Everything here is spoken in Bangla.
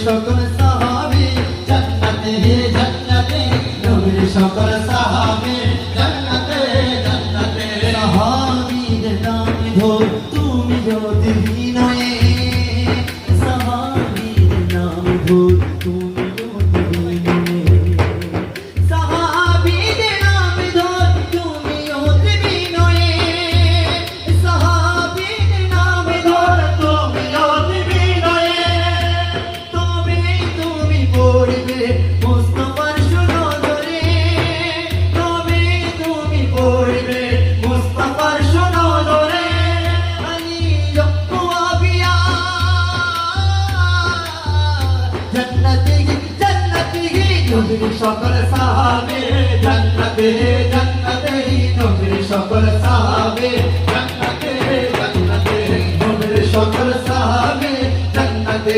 সকল সাহাবী জান্নাতে জান্নাতে, নবীর সকল সাহাবী জান্নাতে জান্নাতে। সাহাবীদের নাম ধর তুমি যদি বিনয়ে, সাহাবীদের নাম ধর তুমি যদি বিনয়ে, সাহাবীদের নাম ধর তুমি যদি বিনয়ে, সাহাবীদের নাম ধর তুমি যদি বিনয়ে। তবে তুমি পড়বে মুস্তাফার সুনজরে, তবে তুমি পড়বে মুস্তাফার সুনজরে। জান্নাতে জান্নাতে নবীর সকল সাহাবী জান্নাতে জান্নাতে, নবীর সকল সাহাবী জান্নাতে জান্নাতে, নবীর সকল সাহাবী জান্নাতে।